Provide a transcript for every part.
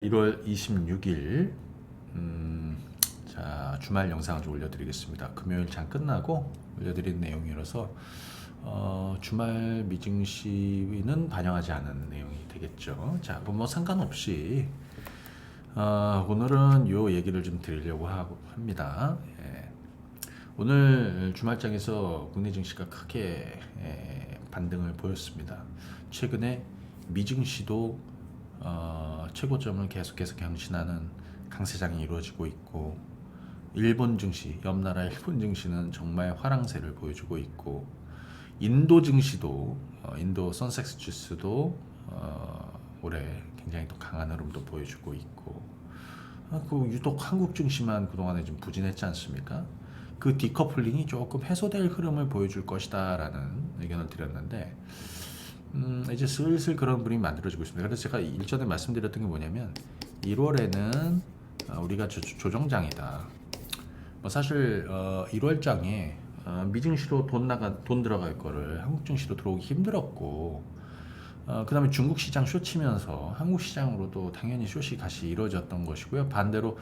1월 26일 자 주말 영상을 좀 올려드리겠습니다. 금요일 장 끝나고 올려드린 내용이라서 주말 미증 시위는 반영하지 않은 내용이 되겠죠. 자, 그럼 뭐 상관없이 오늘은 요 얘기를 좀 드리려고 합니다. 예. 오늘 주말장에서 국내 증시가 크게 반등을 보였습니다. 최근에 미증시도 최고점을 계속해서 경신하는 강세장이 이루어지고 있고, 일본 증시, 옆나라 일본 증시는 정말 화랑세를 보여주고 있고, 인도 증시도 인도 선섹스 지수도 올해 굉장히 또 강한 흐름도 보여주고 있고, 그 유독 한국 증시만 그동안에 좀 부진했지 않습니까? 그 디커플링이 조금 해소될 흐름을 보여줄 것이다라는 의견을 드렸는데, 이제 슬슬 그런 그림이 만들어지고 있습니다. 그래서 제가 일전에 말씀드렸던 게 뭐냐면 1월에는 우리가 조정장이다. 뭐 사실 1월장에 미증시로 돈 들어갈 거를 한국 증시로 들어오기 힘들었고, 그다음에 중국 시장 쇼치면서 한국 시장으로도 당연히 숏이 다시 이루어졌던 것이고요. 반대로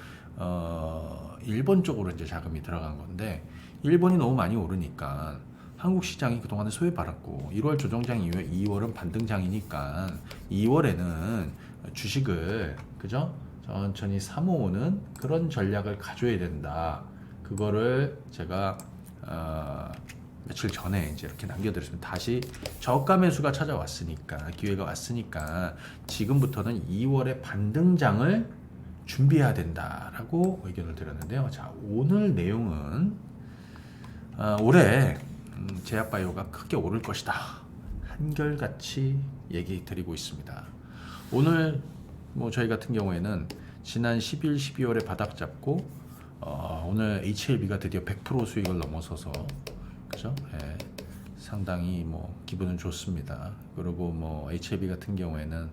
일본 쪽으로 이제 자금이 들어간 건데, 일본이 너무 많이 오르니까 한국 시장이 그동안에 소외받았고, 1월 조정장 이후에 2월은 반등장이니까 2월에는 주식을 그죠? 천천히 사모으는 그런 전략을 가져야 된다. 그거를 제가 며칠 전에 이제 이렇게 남겨드렸습니다. 다시 저가 매수가 찾아왔으니까, 기회가 왔으니까 지금부터는 2월에 반등장을 준비해야 된다라고 의견을 드렸는데요. 자, 오늘 내용은 올해 제약바이오가 크게 오를 것이다, 한결같이 얘기 드리고 있습니다. 오늘 뭐 저희 같은 경우에는 지난 11, 12월에 바닥 잡고 오늘 HLB가 드디어 100% 수익을 넘어서서 그죠? 예, 상당히 뭐 기분은 좋습니다. 그리고 뭐 HLB 같은 경우에는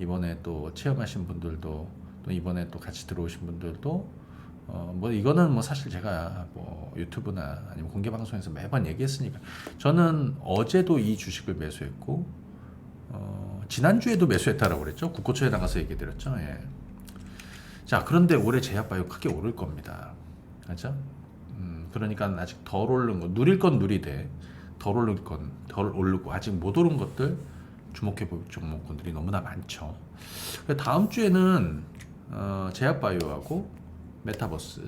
이번에 또 체험하신 분들도, 또 이번에 또 같이 들어오신 분들도 뭐 이거는 뭐 사실 제가 뭐 유튜브나 아니면 공개 방송에서 매번 얘기했으니까, 저는 어제도 이 주식을 매수했고 지난주에도 매수했다라고 그랬죠. 국고초에 나가서 얘기 드렸죠. 예. 자, 그런데 올해 제약바이오 크게 오를 겁니다. 그렇죠? 그러니까 아직 덜 오른 거, 누릴 건 누리되 덜 오른 건 덜 오르고, 아직 못 오른 것들 주목해 볼 종목군들이 너무나 많죠. 다음 주에는 제약바이오하고 메타버스,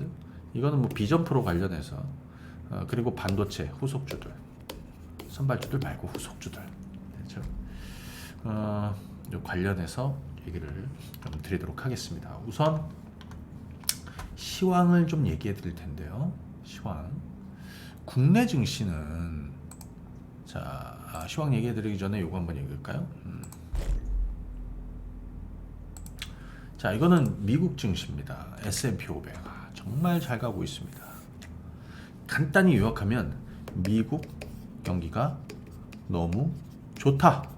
이거는 뭐 비전 프로 관련해서 그리고 반도체 후속주들, 선발주들 말고 후속주들, 그렇죠? 관련해서 얘기를 좀 드리도록 하겠습니다. 우선 시황을 좀 얘기해 드릴 텐데요. 시황, 국내 증시는, 자, 시황 얘기해 드리기 전에 요거 한번 얘기할까요? 자, 이거는 미국 증시입니다. S&P 500 정말 잘 가고 있습니다. 간단히 요약하면 미국 경기가 너무 좋다,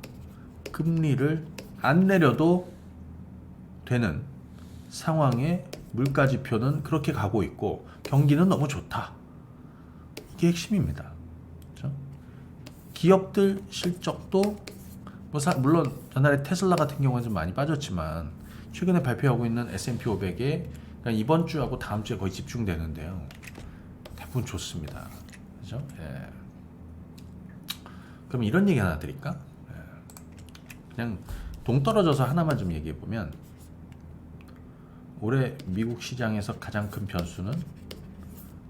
금리를 안 내려도 되는 상황에 물가지표는 그렇게 가고 있고, 경기는 너무 좋다, 이게 핵심입니다. 그렇죠? 기업들 실적도 뭐 물론 전날에 테슬라 같은 경우는 좀 많이 빠졌지만, 최근에 발표하고 있는 S&P 500에 그러니까 이번 주하고 다음 주에 거의 집중되는데요. 대부분 좋습니다. 그죠? 예. 그럼 이런 얘기 하나 드릴까? 예. 그냥 동떨어져서 하나만 좀 얘기해 보면, 올해 미국 시장에서 가장 큰 변수는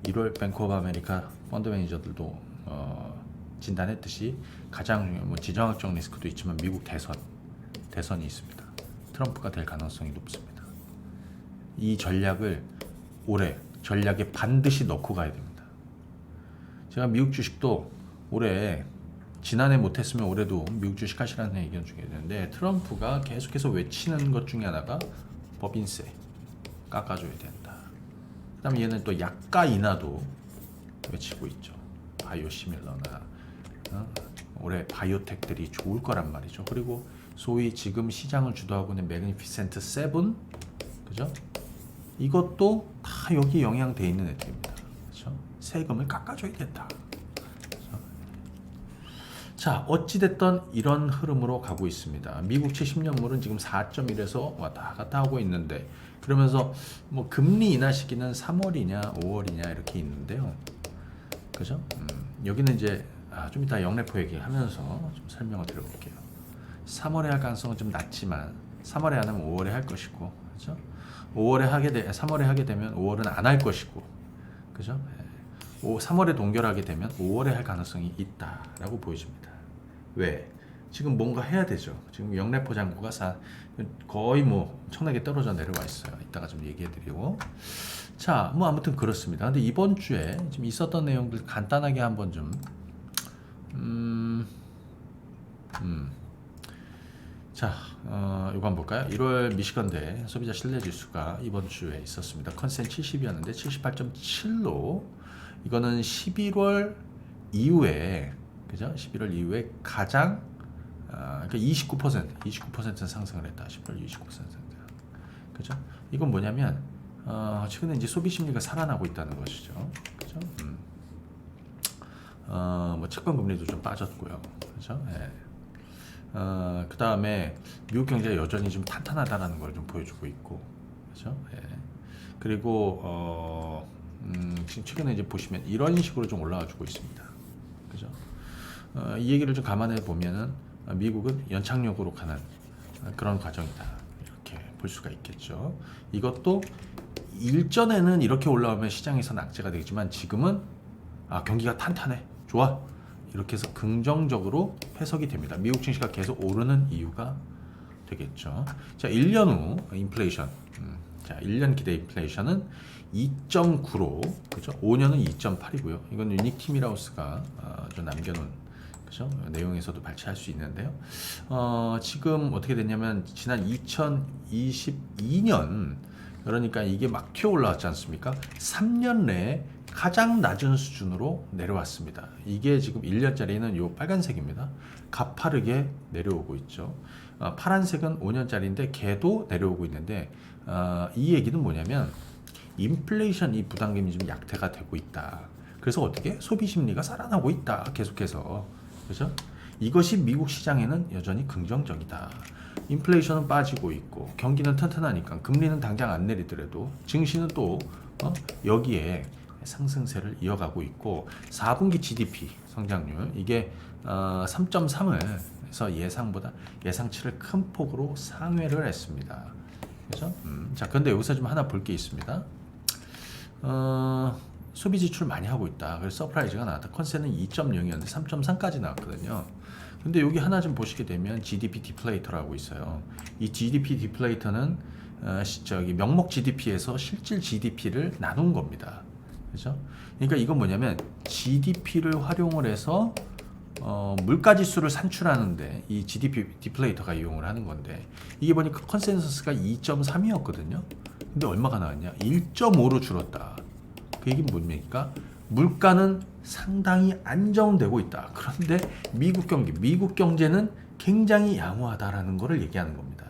1월 뱅크 오브 아메리카 펀드 매니저들도 진단했듯이 가장 뭐 지정학적 리스크도 있지만 미국 대선이 있습니다. 트럼프가 될 가능성이 높습니다. 이 전략을 올해 전략에 반드시 넣고 가야 됩니다. 제가 미국 주식도 올해, 지난해 못했으면 올해도 미국 주식 하시라는 의견 중에 있는데, 트럼프가 계속해서 외치는 것 중에 하나가 법인세 깎아줘야 된다. 그 다음에 얘는 또 약가 인하도 외치고 있죠. 바이오 시밀러나 올해 바이오텍들이 좋을 거란 말이죠. 그리고 소위 지금 시장을 주도하고 있는 매그니피센트 7, 그죠? 이것도 다 여기 영향돼 있는 애들입니다. 그렇죠? 세금을 깎아줘야 된다. 그렇죠? 자, 어찌됐던 이런 흐름으로 가고 있습니다. 미국채 10년물은 지금 4.1에서 왔다 갔다 하고 있는데, 그러면서 뭐 금리 인하 시기는 3월이냐 5월이냐 이렇게 있는데요. 그죠? 여기는 이제 좀 이따 영래포 얘기하면서 좀 설명을 드려볼게요. 3월에 할 가능성은 좀 낮지만 3월에 안 하면 5월에 할 것이고, 그죠? 3월에 하게 되면 5월은 안 할 것이고, 그죠? 3월에 동결하게 되면 5월에 할 가능성이 있다라고 보여집니다. 왜? 지금 뭔가 해야 되죠. 지금 영래포 잔고가 거의 뭐 엄청나게 떨어져 내려와 있어요. 이따가 좀 얘기해드리고. 자, 뭐 아무튼 그렇습니다. 근데 이번 주에 지금 있었던 내용들 간단하게 한번 좀 자, 이거 한번 볼까요? 1월 미시건대 소비자 신뢰지수가 이번 주에 있었습니다. 컨센 70이었는데 78.7로 이거는 11월 이후에, 그죠? 11월 이후에 가장 그러니까 29%는 상승을 했다. 11월 29%. 그죠? 이건 뭐냐면 최근에 이제 소비 심리가 살아나고 있다는 것이죠. 그죠? 뭐 채권 금리도 좀 빠졌고요. 그죠? 예. 그 다음에 미국 경제가 여전히 좀 탄탄하다는 걸 좀 보여주고 있고, 그죠? 예. 그리고 지금 최근에 이제 보시면 이런 식으로 좀 올라와주고 있습니다. 그죠? 이 얘기를 좀 감안해 보면은 미국은 연착륙으로 가는 그런 과정이다. 이렇게 볼 수가 있겠죠. 이것도 일전에는 이렇게 올라오면 시장에서 악재가 되겠지만 지금은 경기가 탄탄해, 좋아, 이렇게 해서 긍정적으로 해석이 됩니다. 미국 증시가 계속 오르는 이유가 되겠죠. 자, 1년 후 인플레이션. 자, 1년 기대 인플레이션은 2.9로, 그죠? 5년은 2.8이고요. 이건 유닉 티밀하우스가 좀 남겨놓은, 그죠? 내용에서도 발췌할 수 있는데요. 지금 어떻게 됐냐면 지난 2022년, 그러니까 이게 막 튀어 올라왔지 않습니까? 3년 내에 가장 낮은 수준으로 내려왔습니다. 이게 지금 1년짜리는 요 빨간색입니다. 가파르게 내려오고 있죠. 파란색은 5년짜리인데 걔도 내려오고 있는데 이 얘기는 뭐냐면 인플레이션 이 부담금이 좀 약태가 되고 있다. 그래서 어떻게 소비 심리가 살아나고 있다. 계속해서, 그죠? 이것이 미국 시장에는 여전히 긍정적이다. 인플레이션은 빠지고 있고 경기는 튼튼하니까 금리는 당장 안 내리더라도 증시는 또 여기에 상승세를 이어가고 있고 4분기 GDP 성장률 이게 3.3을 해서 예상치를 큰 폭으로 상회를 했습니다. 그죠? 자, 근데 여기서 좀 하나 볼 게 있습니다. 소비 지출 많이 하고 있다. 그래서 서프라이즈가 나왔다. 컨센은 2.0이었는데 3.3까지 나왔거든요. 근데 여기 하나 좀 보시게 되면 GDP 디플레이터라고 있어요. 이 GDP 디플레이터는 명목 GDP에서 실질 GDP를 나눈 겁니다. 그죠? 그러니까 이건 뭐냐면 GDP를 활용을 해서 물가 지수를 산출하는데 이 GDP 디플레이터가 이용을 하는 건데 이게 보니까 컨센서스가 2.3이었거든요. 근데 얼마가 나왔냐? 1.5로 줄었다. 그 얘기는 뭡니까? 물가는 상당히 안정되고 있다. 그런데 미국 경제는 굉장히 양호하다라는 것을 얘기하는 겁니다.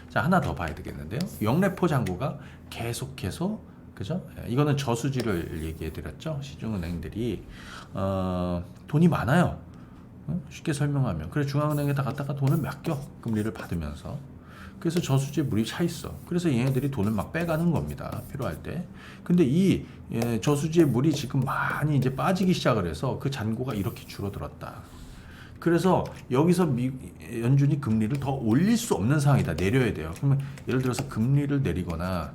자, 하나 더 봐야 되겠는데요. 영래포 잔고가 계속해서, 그죠? 이거는 저수지를 얘기해 드렸죠. 시중은행들이 돈이 많아요. 쉽게 설명하면 그래 중앙은행에다 갖다가 돈을 맡겨, 금리를 받으면서. 그래서 저수지에 물이 차 있어. 그래서 얘네들이 돈을 막 빼가는 겁니다. 필요할 때. 근데 이 저수지에 물이 지금 많이 이제 빠지기 시작을 해서 그 잔고가 이렇게 줄어들었다. 그래서 여기서 연준이 금리를 더 올릴 수 없는 상황이다. 내려야 돼요. 그러면 예를 들어서 금리를 내리거나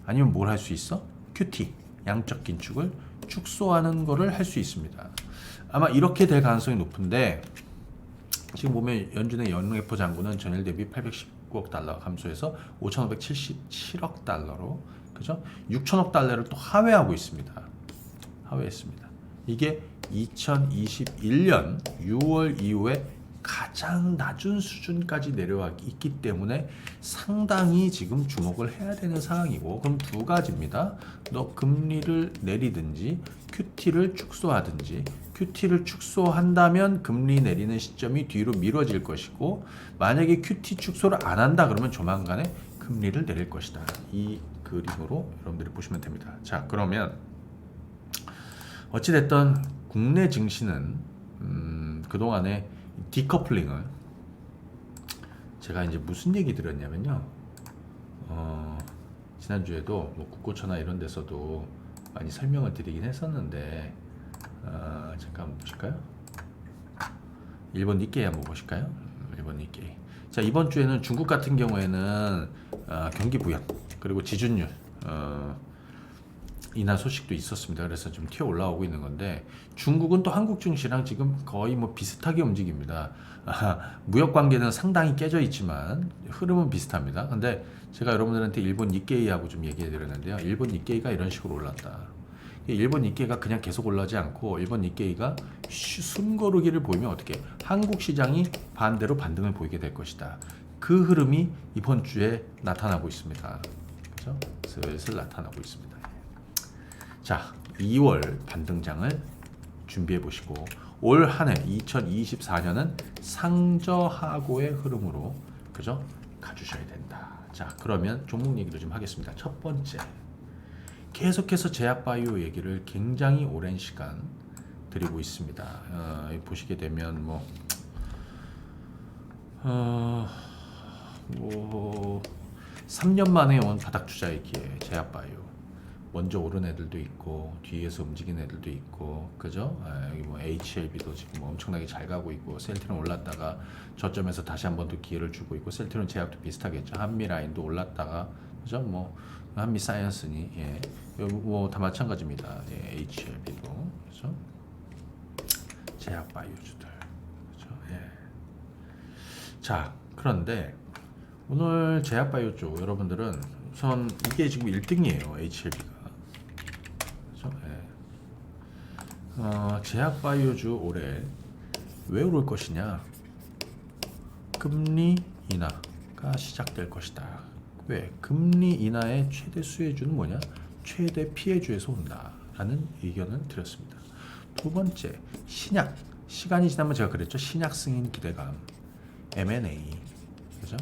아니면 뭘 할 수 있어? QT, 양적 긴축을 축소하는 거를 할 수 있습니다. 아마 이렇게 될 가능성이 높은데 지금 보면 연준의 영래포 잔고는 전일 대비 819억 달러 감소해서 5,577억 달러로, 그죠? 6천억 달러를 또 하회하고 있습니다. 하회했습니다. 이게 2021년 6월 이후에 가장 낮은 수준까지 내려와 있기 때문에 상당히 지금 주목을 해야 되는 상황이고, 그럼 두 가지입니다. 너 금리를 내리든지 QT를 축소하든지, QT를 축소한다면 금리 내리는 시점이 뒤로 미뤄질 것이고, 만약에 QT 축소를 안 한다 그러면 조만간에 금리를 내릴 것이다. 이 그림으로 여러분들이 보시면 됩니다. 자, 그러면 어찌됐든 국내 증시는 그동안에 디커플링을 제가 이제 무슨 얘기 드렸냐면요. 지난주에도 뭐 국고처나 이런 데서도 많이 설명을 드리긴 했었는데 잠깐 보실까요? 일본 니케이 한번 보실까요? 일본 니케이. 자, 이번 주에는 중국 같은 경우에는 경기 부양 그리고 지준율 인하 소식도 있었습니다. 그래서 좀 튀어 올라오고 있는 건데 중국은 또 한국 증시랑 지금 거의 뭐 비슷하게 움직입니다. 무역 관계는 상당히 깨져 있지만 흐름은 비슷합니다. 근데 제가 여러분들한테 일본 니케이하고 좀 얘기해 드렸는데요. 일본 니케이가 이런 식으로 올랐다. 일본 니케이가 그냥 계속 올라지 않고 일본 니케이가 숨고르기를 보이면 어떻게 한국 시장이 반대로 반등을 보이게 될 것이다. 그 흐름이 이번 주에 나타나고 있습니다. 그렇죠? 슬슬 나타나고 있습니다. 자, 2월 반등장을 준비해 보시고 올 한해 2024년은 상저하고의 흐름으로 그죠? 가주셔야 된다. 자, 그러면 종목 얘기를 좀 하겠습니다. 첫 번째, 계속해서 제약바이오 얘기를 굉장히 오랜 시간 드리고 있습니다. 보시게 되면 뭐 3년 만에 온 바닥 투자의 기회, 제약바이오. 먼저 오른 애들도 있고 뒤에서 움직이는 애들도 있고 그죠? 여기 뭐 HLB도 지금 엄청나게 잘 가고 있고 셀트론 올랐다가 저점에서 다시 한 번 더 기회를 주고 있고 셀트론 제약도 비슷하겠죠. 한미라인도 올랐다가 그죠? 뭐 한미사이언스니 예, 뭐 다 마찬가지입니다. 예, HLB도 그죠? 제약 바이오주들 그죠? 예. 자, 그런데 오늘 제약 바이오 쪽 여러분들은 우선 이게 지금 1등이에요. HLB가 그죠? 예. 제약 바이오주 올해 왜 오를 것이냐? 금리 인하가 시작될 것이다. 왜? 금리 인하의 최대 수혜주는 뭐냐? 최대 피해주에서 온다라는 의견을 드렸습니다. 두 번째, 신약. 시간이 지나면 제가 그랬죠. 신약 승인 기대감, M&A, 그죠?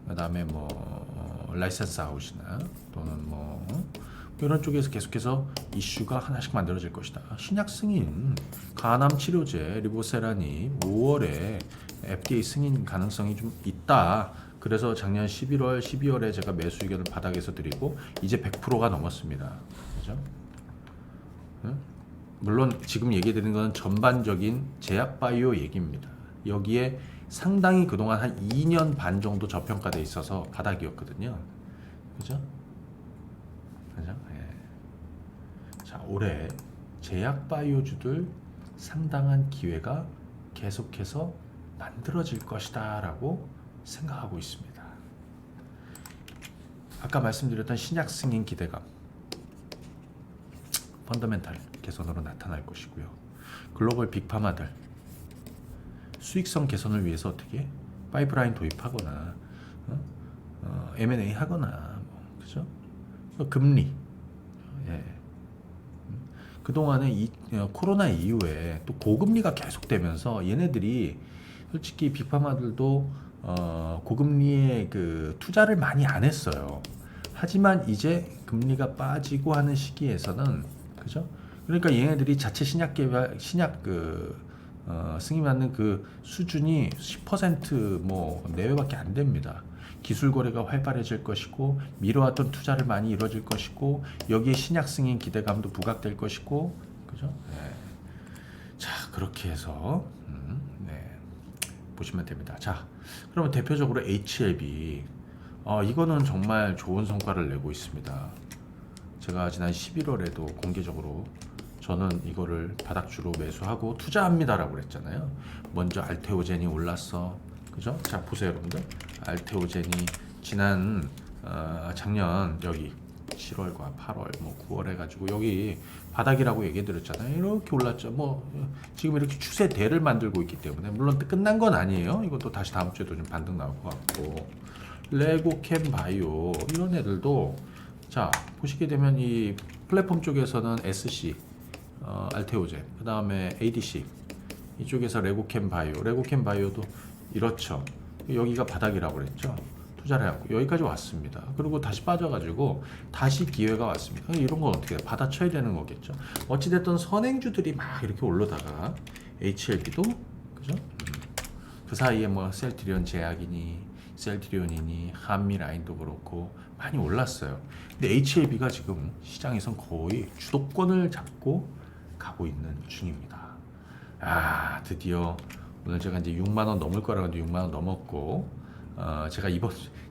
그다음에 뭐 라이센스 아웃이나 또는 뭐 이런 쪽에서 계속해서 이슈가 하나씩 만들어질 것이다. 신약 승인, 간암 치료제 리보세라니 5월에 FDA 승인 가능성이 좀 있다. 그래서 작년 11월, 12월에 제가 매수 의견을 바닥에서 드리고 이제 100%가 넘었습니다. 그죠? 물론 지금 얘기 드리는 건 전반적인 제약 바이오 얘기입니다. 여기에 상당히 그동안 한 2년 반 정도 저평가돼 있어서 바닥이었거든요. 그죠? 그죠? 예. 자, 올해 제약 바이오주들 상당한 기회가 계속해서 만들어질 것이다 라고 생각하고 있습니다. 아까 말씀드렸던 신약 승인 기대감 펀더멘탈 개선으로 나타날 것이고요. 글로벌 빅파마들 수익성 개선을 위해서 어떻게 파이프라인 도입하거나 M&A 하거나 그죠? 금리 예. 그동안에 코로나 이후에 또 고금리가 계속되면서 얘네들이 솔직히 빅파마들도 고금리에 그 투자를 많이 안 했어요. 하지만 이제 금리가 빠지고 하는 시기에서는 그죠? 그러니까 얘네들이 자체 신약 개발, 신약 승인받는 그 수준이 10% 내외밖에 안 됩니다. 기술 거래가 활발해질 것이고 미뤄왔던 투자를 많이 이루어질 것이고 여기에 신약 승인 기대감도 부각될 것이고 그죠? 네. 자, 그렇게 해서 네. 보시면 됩니다. 자, 그러면 대표적으로 HLB 이거는 정말 좋은 성과를 내고 있습니다. 제가 지난 11월에도 공개적으로 저는 이거를 바닥주로 매수하고 투자합니다라고 그랬잖아요. 먼저 알테오젠이 올랐어. 그죠? 자, 보세요, 여러분들. 알테오젠이 지난 작년 여기 7월과 8월, 9월 해가지고 여기 바닥이라고 얘기해 드렸잖아요. 이렇게 올랐죠. 지금 이렇게 추세대를 만들고 있기 때문에 물론 끝난 건 아니에요. 이것도 다시 다음 주에도 좀 반등 나올 것 같고 레고캠 바이오 이런 애들도 자 보시게 되면 이 플랫폼 쪽에서는 SC 알테오젠 그 다음에 ADC 이쪽에서 레고캠 바이오도 이렇죠. 여기가 바닥이라고 그랬죠. 투자를 해갖고 여기까지 왔습니다. 그리고 다시 빠져가지고 다시 기회가 왔습니다. 이런 건 어떻게 받아쳐야 되는 거겠죠. 어찌됐든 선행주들이 막 이렇게 올라다가 HLB도 그죠? 그 사이에 뭐 셀트리온 제약이니 셀트리온이니 한미라인도 그렇고 많이 올랐어요. 근데 HLB가 지금 시장에선 거의 주도권을 잡고 가고 있는 중입니다. 아, 드디어 오늘 제가 이제 6만 원 넘을 거라고 했는데 6만 원 넘었고, 제가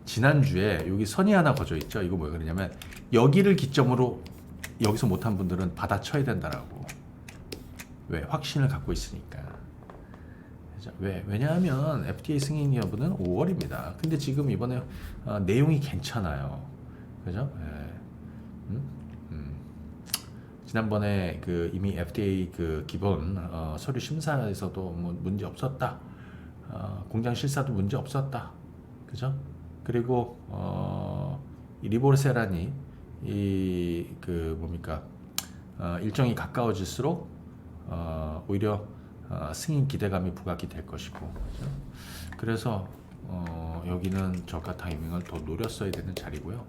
지난주에 여기 선이 하나 거져 있죠. 이거 뭐예요? 그러냐면 여기를 기점으로 여기서 못한 분들은 받아쳐야 된다라고. 왜? 확신을 갖고 있으니까. 왜냐하면 FDA 승인 여부는 5월입니다. 근데 지금 이번에 내용이 괜찮아요. 그죠? 예. 지난번에 그 이미 FDA 그 기본 서류 심사에서도 뭐 문제 없었다. 공장 실사도 문제 없었다. 그죠? 그리고 이 리보세란이 이 그 뭡니까? 일정이 가까워질수록 오히려 승인 기대감이 부각이 될 것이고, 그죠? 그래서 여기는 저가 타이밍을 더 노렸어야 되는 자리고요.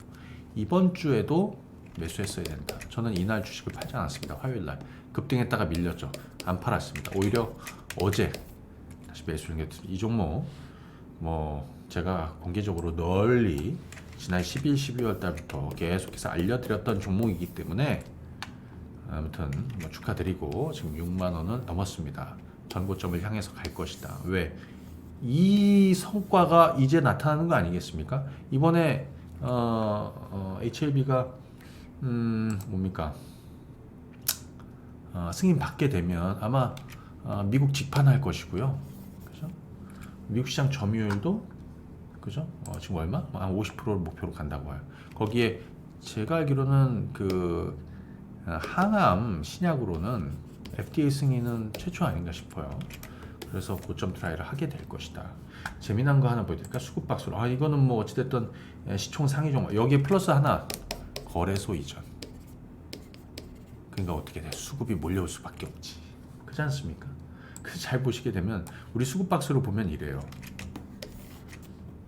이번 주에도 매수했어야 된다. 저는 이날 주식을 팔지 않았습니다. 화요일날 급등했다가 밀렸죠. 안 팔았습니다. 오히려 어제 다시 매수했습니다. 이 종목 뭐 제가 공개적으로 널리 지난 11, 12월 달부터 계속해서 알려드렸던 종목이기 때문에 아무튼 뭐 축하드리고 지금 6만 원은 넘었습니다. 전고점을 향해서 갈 것이다. 왜? 이 성과가 이제 나타나는 거 아니겠습니까? 이번에 HLB가 뭡니까? 승인 받게 되면 아마 미국 직판할 것이고요. 그죠? 미국 시장 점유율도 그죠? 지금 얼마? 한 50%를 목표로 간다고 해요. 거기에 제가 알기로는 그 항암 신약으로는 FDA 승인은 최초 아닌가 싶어요. 그래서 고점 트라이를 하게 될 것이다. 재미난 거 하나 보여드릴까? 수급박수로. 이거는 뭐 어찌됐든 시총 상위 종목. 여기에 플러스 하나. 거래소 이전. 그러니까 어떻게 돼? 수급이 몰려올 수밖에 없지. 그렇지 않습니까? 그래서 잘 보시게 되면 우리 수급박스로 보면 이래요.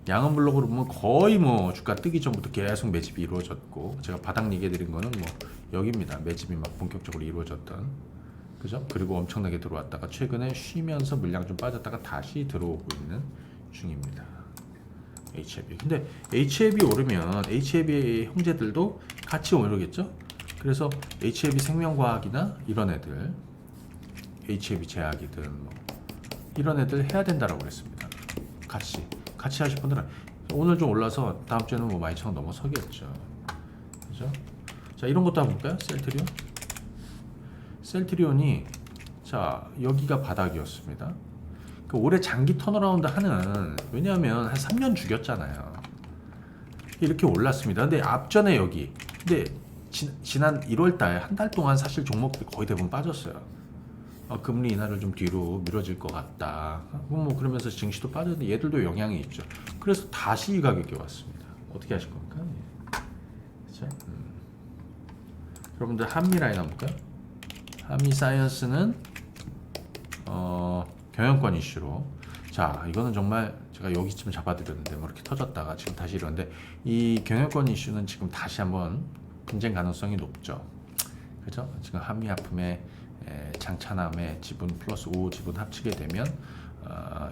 양은 블록으로 보면 거의 뭐 주가 뜨기 전부터 계속 매집이 이루어졌고, 제가 바닥 얘기해 드린 거는 뭐 여기입니다. 매집이 막 본격적으로 이루어졌던, 그죠? 그리고 엄청나게 들어왔다가 최근에 쉬면서 물량 좀 빠졌다가 다시 들어오고 있는 중입니다. HLB. 근데 HLB 오르면 HLB 형제들도 같이 오르겠죠? 그래서 HLB 생명과학이나 이런 애들, HLB 제약이든 뭐 이런 애들 해야 된다라고 그랬습니다. 같이 하실 분들은 오늘 좀 올라서 다음 주에는 뭐 12,000원 넘어서겠죠. 그죠? 자, 이런 것도 한번 볼까요? 셀트리온이 자, 여기가 바닥이었습니다. 그 올해 장기 턴어라운드 하는, 왜냐하면 한 3년 죽였잖아요. 이렇게 올랐습니다. 근데 앞전에 여기, 근데 지난 1월 달 한 달 동안 사실 종목들이 거의 대부분 빠졌어요. 금리 인하를 좀 뒤로 미뤄질 것 같다. 뭐 그러면서 증시도 빠졌는데 얘들도 영향이 있죠. 그래서 다시 이 가격에 왔습니다. 어떻게 하실 겁니까? 그렇죠? 여러분들 한미 라인 한번 볼까요? 한미 사이언스는 경영권 이슈로, 자, 이거는 정말 제가 여기쯤 잡아드렸는데 뭐 이렇게 터졌다가 지금 다시 이러는데, 이 경영권 이슈는 지금 다시 한번 분쟁 가능성이 높죠. 그죠? 지금 한미아품의 장차남의 지분 플러스 5 지분 합치게 되면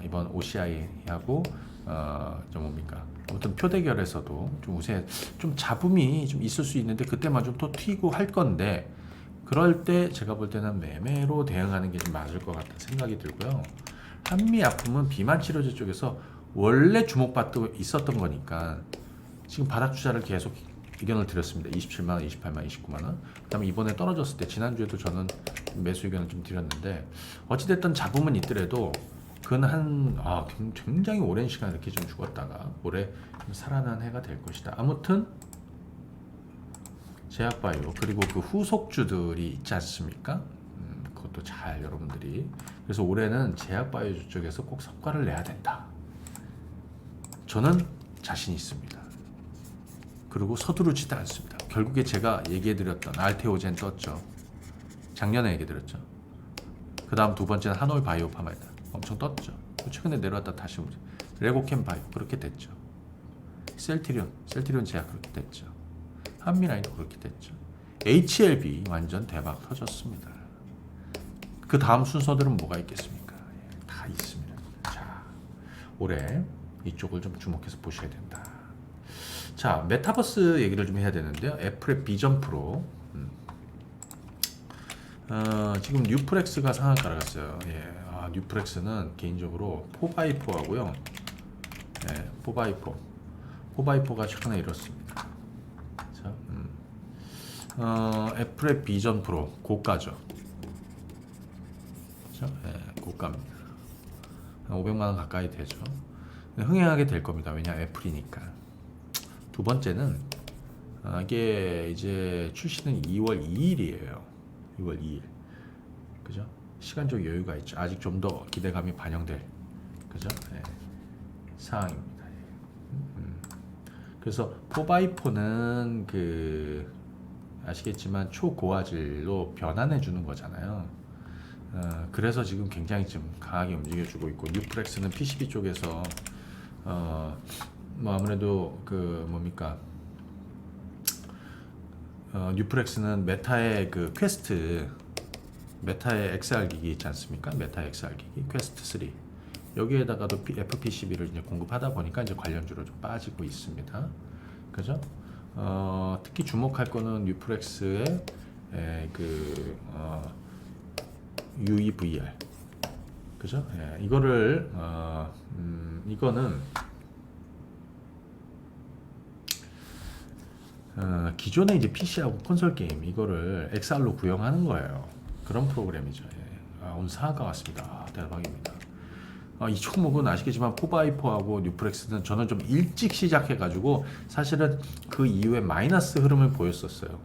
이번 OCI하고 좀 뭡니까? 아무튼 표대결에서도 좀 우세 좀 잡음이 좀 있을 수 있는데 그때만 좀 또 튀고 할 건데, 그럴 때 제가 볼 때는 매매로 대응하는 게 좀 맞을 것 같다는 생각이 들고요. 한미아품은 비만 치료제 쪽에서 원래 주목받고 있었던 거니까 지금 바닥 투자를 계속 의견을 드렸습니다. 27만 원, 28만 원, 29만 원. 그다음에 이번에 떨어졌을 때 지난주에도 저는 매수 의견을 좀 드렸는데, 어찌됐든 잡음은 있더라도 그는 굉장히 오랜 시간 이렇게 좀 죽었다가 올해 좀 살아난 해가 될 것이다. 아무튼 제약바이오 그리고 그 후속주들이 있지 않습니까? 그것도 잘 여러분들이, 그래서 올해는 제약바이오 쪽에서 꼭 성과를 내야 된다. 저는 자신 있습니다. 그리고 서두르지도 않습니다. 결국에 제가 얘기해드렸던 알테오젠 떴죠. 작년에 얘기해드렸죠. 그 다음 두 번째는 한올 바이오 파마이다. 엄청 떴죠. 최근에 내려왔다 다시 오죠. 레고캠 바이오 그렇게 됐죠. 셀트리온 제약 그렇게 됐죠. 한미라인도 그렇게 됐죠. HLB 완전 대박 터졌습니다. 그 다음 순서들은 뭐가 있겠습니까? 다 있습니다. 자, 올해 이쪽을 좀 주목해서 보셔야 된다. 자, 메타버스 얘기를 좀 해야 되는데요. 애플의 비전 프로. 지금 뉴프렉스가 상한가를 갔어요. 예, 뉴프렉스는 개인적으로 4x4하고요. 예, 4x4가 최근에 이렇습니다. 자, 애플의 비전 프로 고가죠. 그렇죠? 예, 고가입니다. 한 500만 원 가까이 되죠. 흥행하게 될 겁니다. 왜냐 애플이니까. 두 번째는 이게 이제 출시는 2월 2일이에요. 2월 2일. 그죠? 시간적 여유가 있죠. 아직 좀 더 기대감이 반영될 그죠? 예, 사항입니다. 그래서 4x4는 그 아시겠지만 초고화질로 변환해 주는 거잖아요. 그래서 지금 굉장히 좀 강하게 움직여주고 있고 뉴프렉스는 PCB 쪽에서 뭐 아무래도 그 뭡니까 뉴프렉스는 메타의 그 퀘스트 메타의 XR 기기 있지 않습니까? 메타 XR 기기 퀘스트 3 여기에다가도 FPCB를 이제 공급하다 보니까 이제 관련주로 좀 빠지고 있습니다. 그죠? 특히 주목할 거는 뉴프렉스의 UEVR 그죠? 예, 이거를 이거는 기존의 이제 PC하고 콘솔 게임 이거를 XR로 구형하는 거예요. 그런 프로그램이죠. 예. 오늘 상한가 같습니다. 대박입니다. 이 종목은 아시겠지만 4x4하고 뉴프렉스는 저는 좀 일찍 시작해가지고 사실은 그 이후에 마이너스 흐름을 보였었어요.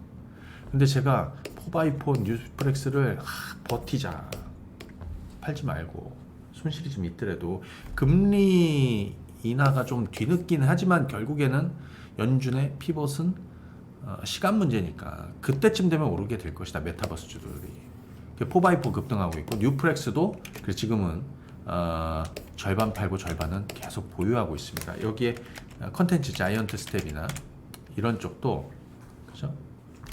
근데 제가 4x4 뉴프렉스를 버티자 팔지 말고 손실이 좀 있더라도 금리 인하가 좀 뒤늦긴 하지만 결국에는 연준의 피벗은 시간 문제니까 그때쯤 되면 오르게 될 것이다. 메타버스주들이 4x4 급등하고 있고 뉴프렉스도 지금은 절반 팔고 절반은 계속 보유하고 있습니다. 여기에 컨텐츠 자이언트 스텝이나 이런 쪽도 그죠?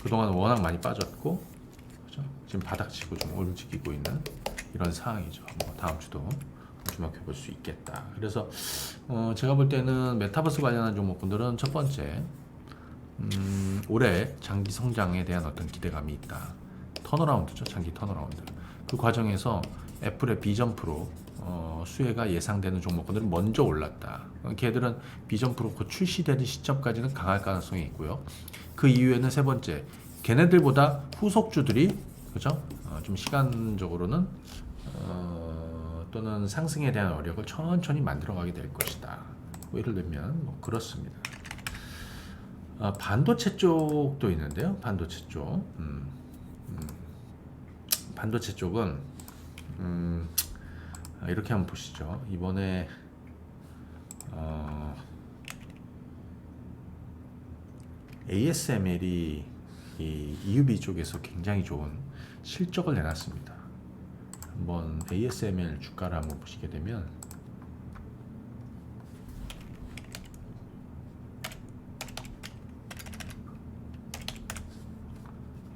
그동안 워낙 많이 빠졌고 그죠? 지금 바닥치고 좀 움직이고 있는 이런 상황이죠. 뭐 다음 주도 주목해 볼 수 있겠다. 그래서 제가 볼 때는 메타버스 관련한 종목분들은 첫 번째 올해 장기 성장에 대한 어떤 기대감이 있다. 턴어라운드죠. 장기 턴어라운드. 그 과정에서 애플의 비전 프로 수혜가 예상되는 종목들은 먼저 올랐다. 걔들은 비전 프로 곧 출시되는 시점까지는 강할 가능성이 있고요. 그 이후에는 세 번째, 걔네들보다 후속주들이 그죠? 좀 시간적으로는 또는 상승에 대한 어력을 천천히 만들어가게 될 것이다. 뭐 예를 들면 뭐 그렇습니다. 반도체 쪽도 있는데요. 반도체 쪽, 반도체 쪽은 이렇게 한번 보시죠. 이번에 ASML이 이 EUV 쪽에서 굉장히 좋은 실적을 내놨습니다. 한번 ASML 주가를 한번 보시게 되면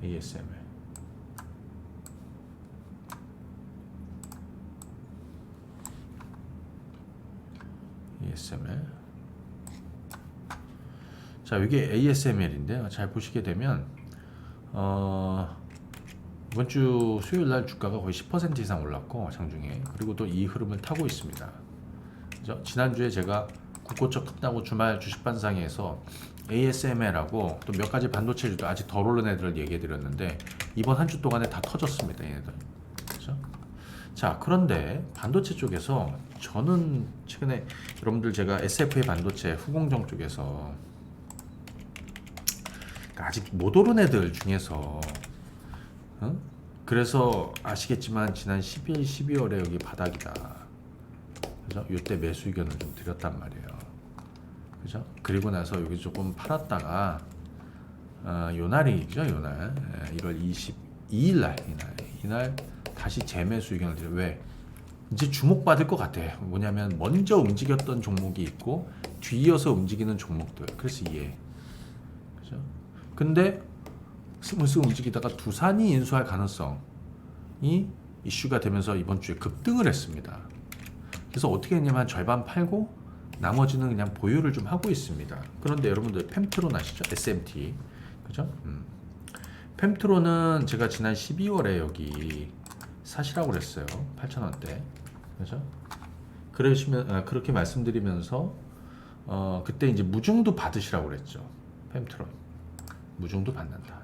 ASML 자, 이게 ASML인데요. 잘 보시게 되면 이번 주 수요일 날 주가가 거의 10% 이상 올랐고 장중에 그리고 또 이 흐름을 타고 있습니다. 그죠? 지난주에 제가 국고적 끝나고 주말 주식 반상회에서 ASML하고 또 몇 가지 반도체주도 아직 덜 오른 애들을 얘기해 드렸는데 이번 한 주 동안에 다 터졌습니다. 얘네들. 그죠? 자, 그런데 반도체 쪽에서 저는 최근에 여러분들 제가 SFA 반도체 후공정 쪽에서 아직 못 오른 애들 중에서 그래서 아시겠지만 지난 11, 12월에 여기 바닥이다. 그죠? 이때 매수 의견을 좀 드렸단 말이에요. 그죠? 그리고 나서 여기 조금 팔았다가 요날이죠, 요날. 1월 22일 날 이날 다시 재매수 의견을 드려요. 왜? 이제 주목받을 것 같아. 뭐냐면 먼저 움직였던 종목이 있고 뒤이어서 움직이는 종목들. 그래서 이해. 그죠? 근데 스물스물 움직이다가 두산이 인수할 가능성이 이슈가 되면서 이번 주에 급등을 했습니다. 그래서 어떻게 했냐면 절반 팔고 나머지는 그냥 보유를 좀 하고 있습니다. 그런데 여러분들 펜트론 아시죠? SMT. 그죠? 펜트론은 제가 지난 12월에 여기 사시라고 그랬어요. 8,000원대. 그죠? 그렇게 말씀드리면서 그때 이제 무중도 받으시라고 그랬죠. 펜트론. 무중도 받는다.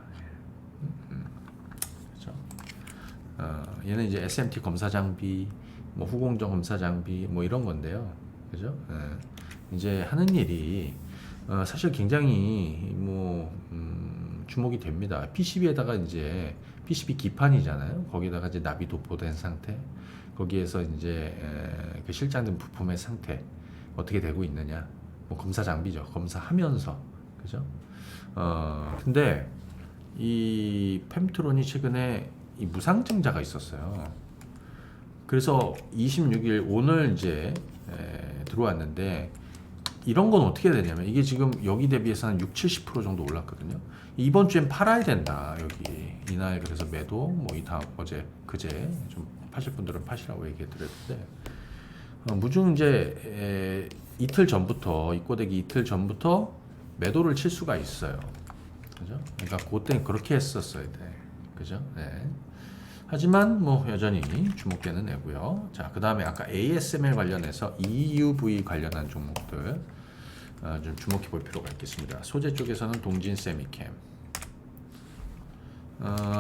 그죠? 얘는 이제 SMT 검사 장비, 뭐 후공정 검사 장비, 뭐 이런 건데요. 그죠? 이제 하는 일이 사실 굉장히 뭐 주목이 됩니다. PCB에다가 이제 PCB 기판이잖아요. 거기다가 이제 납이 도포된 상태, 거기에서 이제 그 실장된 부품의 상태 어떻게 되고 있느냐, 뭐 검사 장비죠. 검사하면서, 그죠? 근데 이 펜트론이 최근에 이 무상증자가 있었어요. 그래서 26일 오늘 이제 들어왔는데, 이런 건 어떻게 되냐면 이게 지금 여기 대비해서 한 6-70% 정도 올랐거든요. 이번 주엔 팔아야 된다. 여기 이날 그래서 매도 뭐 이 다음 어제 그제 좀 파실 분들은 파시라고 얘기해 드렸는데, 무중 이제 이틀 전부터 입고되기 이틀 전부터 매도를 칠 수가 있어요. 그죠? 그러니까 그때 그렇게 했었어야 돼. 그죠? 네. 하지만 뭐 여전히 주목되는 애고요. 자, 그 다음에 아까 ASML 관련해서 EUV 관련한 종목들 좀 주목해 볼 필요가 있겠습니다. 소재 쪽에서는 동진 세미캠.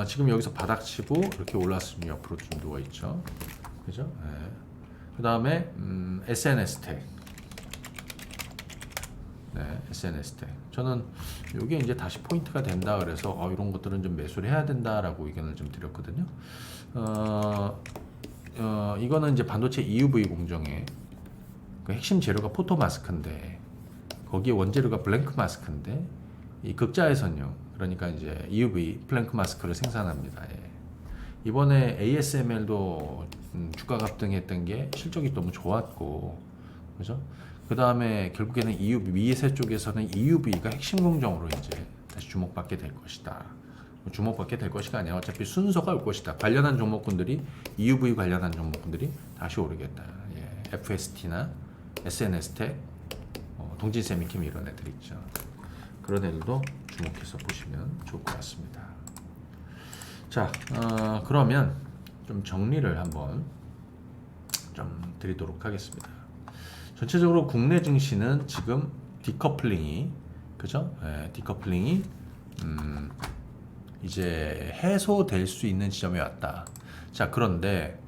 지금 여기서 바닥치고 이렇게 올랐으면 옆으로 좀 누워 있죠. 그죠? 네. 그 다음에 SNS텍. 네, SNS텍. 저는 이게 이제 다시 포인트가 된다 그래서 이런 것들은 좀 매수를 해야 된다라고 의견을 좀 드렸거든요. 이거는 이제 반도체 EUV 공정의 그 핵심 재료가 포토 마스크인데, 거기에 원재료가 블랭크 마스크인데, 이 극자에선요, 그러니까 이제 EUV 블랭크 마스크를 생산합니다. 예. 이번에 ASML도 주가 급등했던 게 실적이 너무 좋았고, 그죠? 그 다음에 결국에는 EUV 미세 쪽에서는 EUV가 핵심 공정으로 이제 다시 주목받게 될 것이다. 주목받게 될 것이가 아니라 어차피 순서가 올 것이다. 관련한 종목군들이 EUV 관련한 종목군들이 다시 오르겠다. 예. FST나 SNS텍, 동진세미캠 이런 애들 있죠. 그런 애들도 주목해서 보시면 좋을 것 같습니다. 자, 그러면 좀 정리를 한번 좀 드리도록 하겠습니다. 전체적으로 국내 증시는 지금 디커플링이, 그죠? 네, 디커플링이 이제 해소될 수 있는 지점에 왔다. 자, 그런데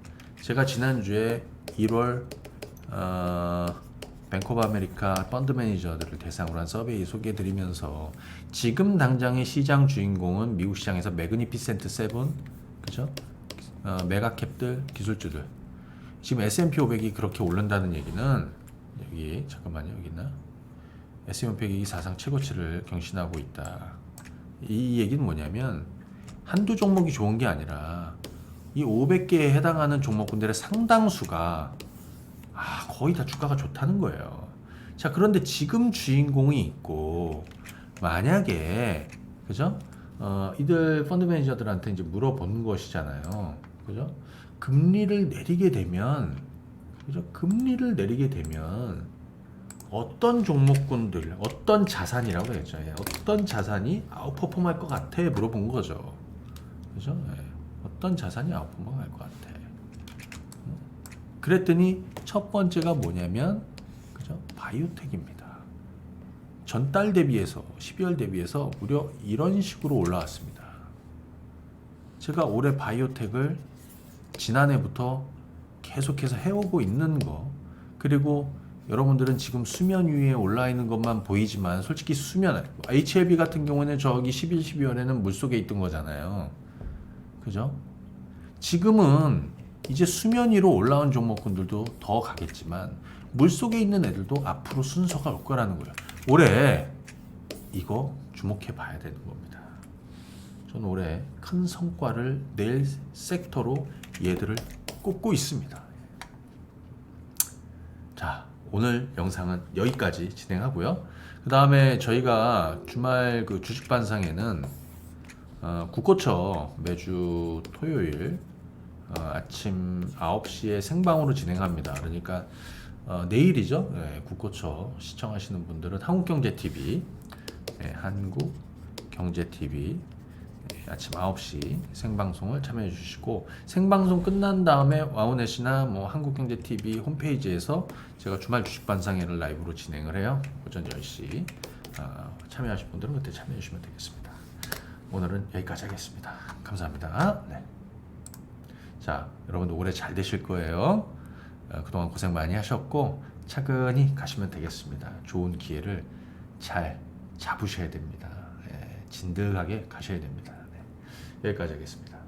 제가 지난주에 1월 뱅크 오브 아메리카 펀드 매니저들을 대상으로 한 서베이 소개해 드리면서, 지금 당장의 시장 주인공은 미국 시장에서 매그니피센트 세븐, 그죠? 메가캡들, 기술주들. 지금 S&P 500이 그렇게 오른다는 얘기는, 여기 잠깐만요, 여기 있나? S&P 500이 사상 최고치를 경신하고 있다. 이 얘기는 뭐냐면 한두 종목이 좋은 게 아니라 이 500개에 해당하는 종목군들의 상당수가 거의 다 주가가 좋다는 거예요. 자, 그런데 지금 주인공이 있고, 만약에, 그죠? 이들 펀드 매니저들한테 이제 물어본 것이잖아요. 그죠? 금리를 내리게 되면, 그죠? 금리를 내리게 되면 어떤 종목군들, 어떤 자산이라고 했죠. 예, 어떤 자산이 아웃퍼폼할 것 같아? 물어본 거죠. 그죠? 예, 어떤 자산이 아웃퍼폼할 것 같아? 그랬더니 첫 번째가 뭐냐면, 그죠? 바이오텍입니다. 전달 대비해서 12월 대비해서 무려 이런 식으로 올라왔습니다. 제가 올해 바이오텍을 지난해부터 계속해서 해오고 있는 거, 그리고 여러분들은 지금 수면 위에 올라 있는 것만 보이지만 솔직히 수면, HLB 같은 경우는 저기 11, 12월에는 물속에 있던 거잖아요. 그죠? 지금은 이제 수면 위로 올라온 종목군들도 더 가겠지만 물속에 있는 애들도 앞으로 순서가 올 거라는 거예요. 올해 이거 주목해 봐야 되는 겁니다. 저는 올해 큰 성과를 낼 섹터로 얘들을 꼽고 있습니다. 자, 오늘 영상은 여기까지 진행하고요. 그 다음에 저희가 주말 그 주식반상에는 국고처 매주 토요일 아침 9시에 생방으로 진행합니다. 그러니까 내일이죠. 국고초 시청하시는 분들은 한국경제TV, 한국경제TV 아침 9시 생방송을 참여해 주시고, 생방송 끝난 다음에 와우넷이나 뭐 한국경제TV 홈페이지에서 제가 주말 주식반상회를 라이브로 진행을 해요. 오전 10시 참여하실 분들은 그때 참여해 주시면 되겠습니다. 오늘은 여기까지 하겠습니다. 감사합니다. 네. 자, 여러분들 올해 잘 되실 거예요. 그동안 고생 많이 하셨고 차근히 가시면 되겠습니다. 좋은 기회를 잘 잡으셔야 됩니다. 진득하게 가셔야 됩니다. 네. 여기까지 하겠습니다.